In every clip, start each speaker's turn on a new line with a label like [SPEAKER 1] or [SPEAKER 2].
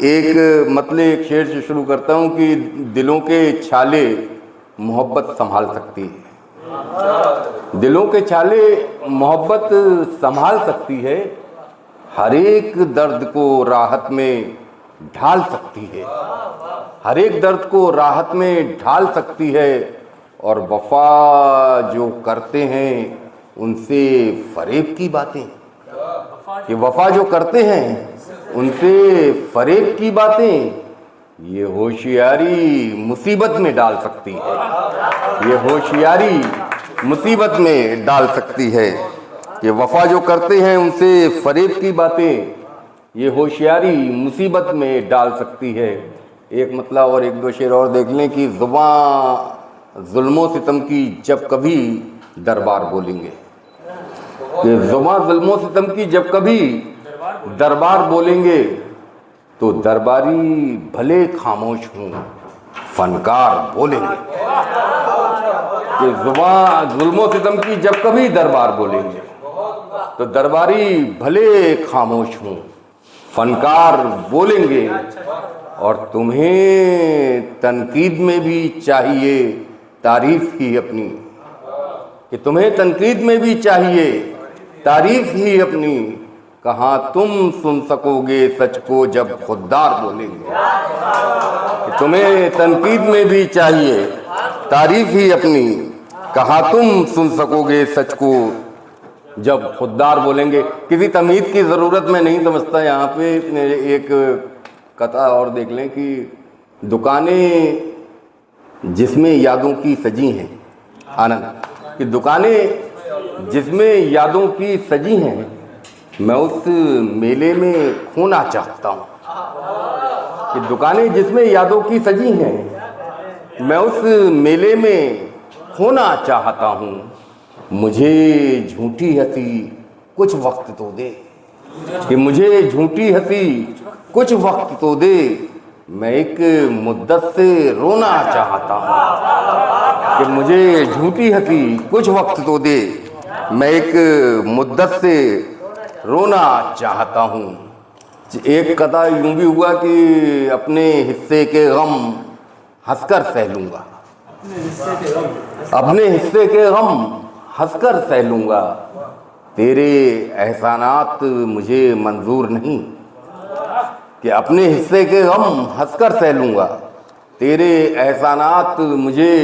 [SPEAKER 1] एक मतलब एक शेर से शुरू करता हूँ कि दिलों के छाले मोहब्बत संभाल सकती है। दिलों के छाले मोहब्बत संभाल सकती है, हर एक दर्द को राहत में ढाल सकती है, हर एक दर्द को राहत में ढाल सकती है। और वफा जो करते हैं उनसे फरेब की बातें, ये वफा जो करते हैं उनसे फरेब की बातें, ये होशियारी मुसीबत में डाल सकती है, ये होशियारी मुसीबत में डाल सकती है। ये वफा जो करते हैं उनसे फरेब की बातें, ये होशियारी मुसीबत में डाल सकती है। एक मतलब और एक दो शेर और देख लें कि ज़ुबान जुल्मों सितम की जब कभी दरबार बोलेंगे, कि ज़ुबान जुल्मों सितम की जब कभी दरबार बोलेंगे तो दरबारी भले खामोश हों फनकार बोलेंगे, कि ज़ुबान जुल्मों सितम की जब कभी दरबार बोलेंगे तो दरबारी भले खामोश हों फनकार बोलेंगे। और तुम्हें तनकीद में भी चाहिए तारीफ ही अपनी, कि तुम्हें तनकीद में भी चाहिए तारीफ ही अपनी, कहाँ तुम सुन सकोगे सच को जब खुददार बोलेंगे। कि तुम्हें तनकीद में भी चाहिए तारीफ ही अपनी, कहाँ तुम सुन सकोगे सच को जब खुददार बोलेंगे। किसी तमीज़ की ज़रूरत मैं नहीं समझता। यहाँ पे एक कथा और देख लें कि दुकानें जिसमें यादों की सजी हैं, आनंद कि दुकानें जिसमें यादों की सजी हैं, मैं उस मेले में खोना चाहता हूँ। कि दुकानें जिसमें यादों की सजी हैं, मैं उस मेले में खोना चाहता हूँ। मुझे झूठी हंसी कुछ वक्त तो दे, कि मुझे झूठी हंसी कुछ वक्त तो दे, मैं एक मुद्दत से रोना चाहता हूँ। कि मुझे झूठी हंसी कुछ वक्त तो दे, मैं एक मुद्दत से रोना चाहता हूँ। एक कथा यूँ भी हुआ कि अपने हिस्से के गम हंसकर सह लूँगा, अपने हिस्से के गम हंसकर सह लूँगा, तेरे एहसानात मुझे मंजूर नहीं। कि अपने हिस्से के गम हंसकर सह लूँगा, तेरे एहसानात मुझे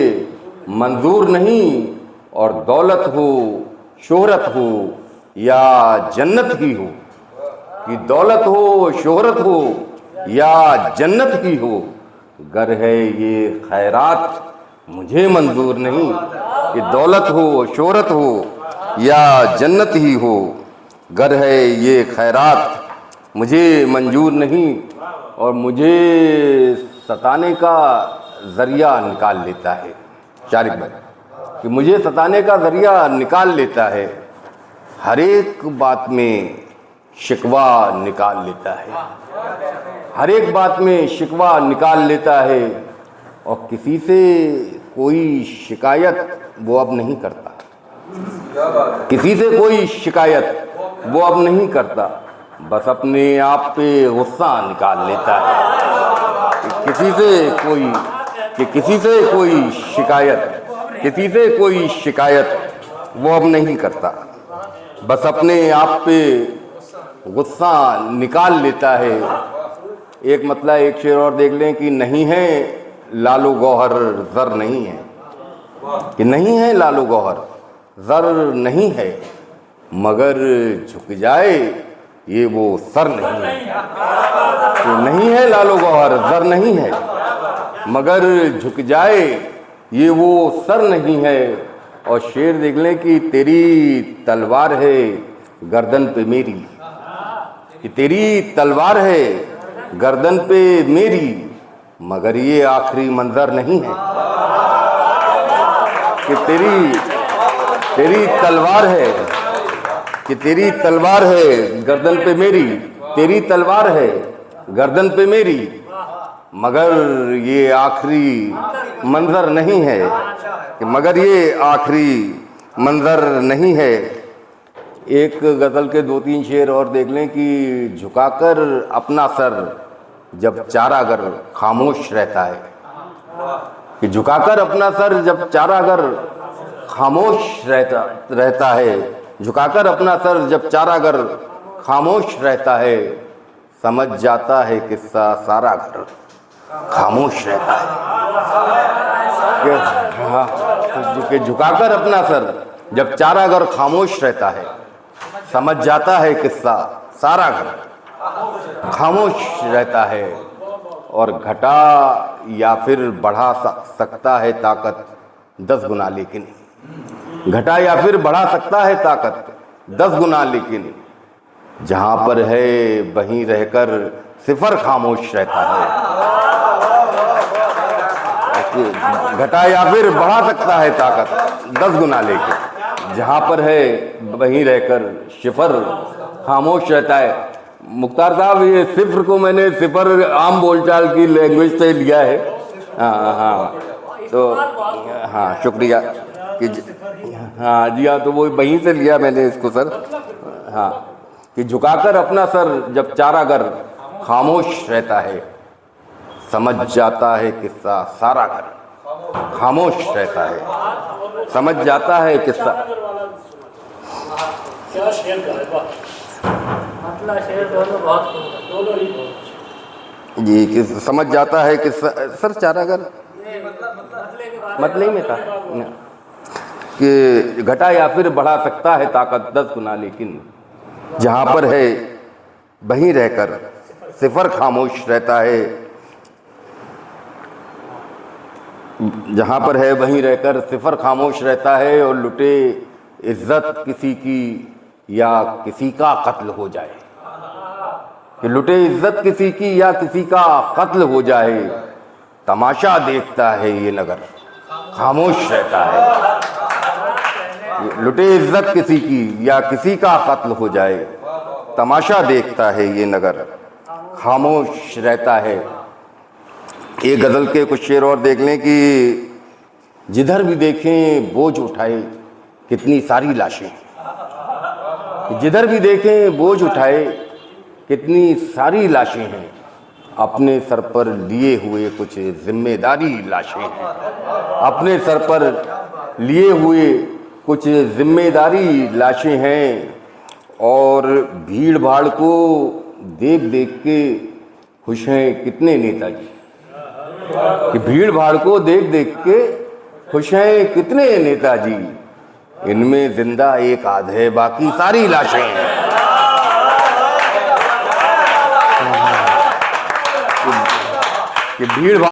[SPEAKER 1] मंजूर नहीं। और दौलत हो शोहरत हो या जन्नत ही हो, कि दौलत हो शोहरत हो या जन्नत ही हो, गर है ये खैरात मुझे मंजूर नहीं। कि दौलत हो शोहरत हो या जन्नत ही हो, गर है ये खैरात मुझे मंजूर नहीं। और मुझे सताने का ज़रिया निकाल लेता है, शारिक भाई, कि मुझे सताने का ज़रिया निकाल लेता है, हर एक बात में शिकवा निकाल लेता है, हर एक बात में शिकवा निकाल लेता है। और किसी से कोई शिकायत वो अब नहीं करता, किसी से कोई शिकायत वो अब नहीं करता, बस अपने आप पे गुस्सा निकाल लेता है। किसी से कोई शिकायत, किसी से कोई शिकायत वो अब नहीं करता, बस अपने आप पे गुस्सा निकाल लेता है। एक मतलब एक शेर और देख लें कि नहीं है लालो गौहर ज़र नहीं है, कि नहीं है लालो गौहर ज़र नहीं है, मगर झुक जाए ये वो सर नहीं है। कि नहीं है लालो गौहर ज़र नहीं है, मगर झुक जाए ये वो सर नहीं है। और शेर देख लें कि तेरी तलवार है गर्दन पे मेरी, कि तेरी तलवार है गर्दन पे मेरी, मगर ये आखिरी मंजर नहीं है। कि तेरी तलवार है, कि तेरी तलवार है गर्दन पे मेरी, तेरी तलवार है गर्दन पे मेरी, मगर ये आखिरी मंजर नहीं है। कि मगर ये आखिरी मंजर नहीं है। एक गज़ल के दो तीन शेर और देख लें कि झुकाकर अपना सर जब चारागर खामोश रहता है, कि झुकाकर अपना सर जब चारागर खामोश रहता है, झुकाकर अपना सर जब चारागर खामोश रहता है, समझ जाता है किस्सा सारा घर खामोश रहता है। कि झुकाकर अपना सर जब चारागर खामोश रहता है, समझ जाता है किस्सा सारा घर खामोश रहता है। और घटा या फिर बढ़ा सकता है ताकत 10 गुना, लेकिन घटा या फिर बढ़ा सकता है ताकत 10 गुना, लेकिन जहां पर है वहीं रहकर सिफर खामोश रहता है। घटा या फिर बढ़ा सकता है ताकत 10 गुना, लेकिन जहां पर है वहीं रहकर सिफर खामोश रहता है। मुख्तार साहब, ये सिफर को मैंने सिफर आम बोलचाल की लैंग्वेज से लिया है। हाँ, तो हाँ, शुक्रिया कि हाँ जी हाँ, तो वो वहीं से लिया मैंने इसको सर। हाँ, कि झुकाकर अपना सर जब चारागर खामोश रहता है, समझ जाता है किस्सा सारा घर खामोश रहता है, समझ जाता है किस्सा।
[SPEAKER 2] क्या शेर का है, मतलब शेर दोनों ही
[SPEAKER 1] जी, कि समझ जाता है किस्सा सर चारागर मतलब में था कि घटा या फिर बढ़ा सकता है ताकत 10 गुना, लेकिन जहां पर है वहीं रहकर सिफर खामोश रहता है। जहां पर है वहीं रहकर सिफर खामोश रहता है। और लुटे इज्जत किसी की या किसी का कत्ल हो जाए, कि लुटे इज्जत किसी की या किसी का कत्ल हो जाए, तमाशा देखता है ये नगर खामोश रहता है। लुटे इज्जत किसी की या किसी का कत्ल हो जाए, तमाशा देखता है ये नगर खामोश रहता है। एक गज़ल के कुछ शेर और देख लें कि जिधर भी देखें बोझ उठाए कितनी सारी लाशें, जिधर भी देखें बोझ उठाए कितनी सारी लाशें हैं, अपने सर पर लिए हुए कुछ जिम्मेदारी लाशें हैं, अपने सर पर लिए हुए कुछ जिम्मेदारी लाशें हैं। और भीड़ भाड़ को देख देख के खुश हैं कितने नेताजी, कि भीड़ भाड़ को देख देख के खुश हैं कितने नेताजी, इनमें जिंदा एक आध है बाकी सारी लाशें हैं। कि भीड़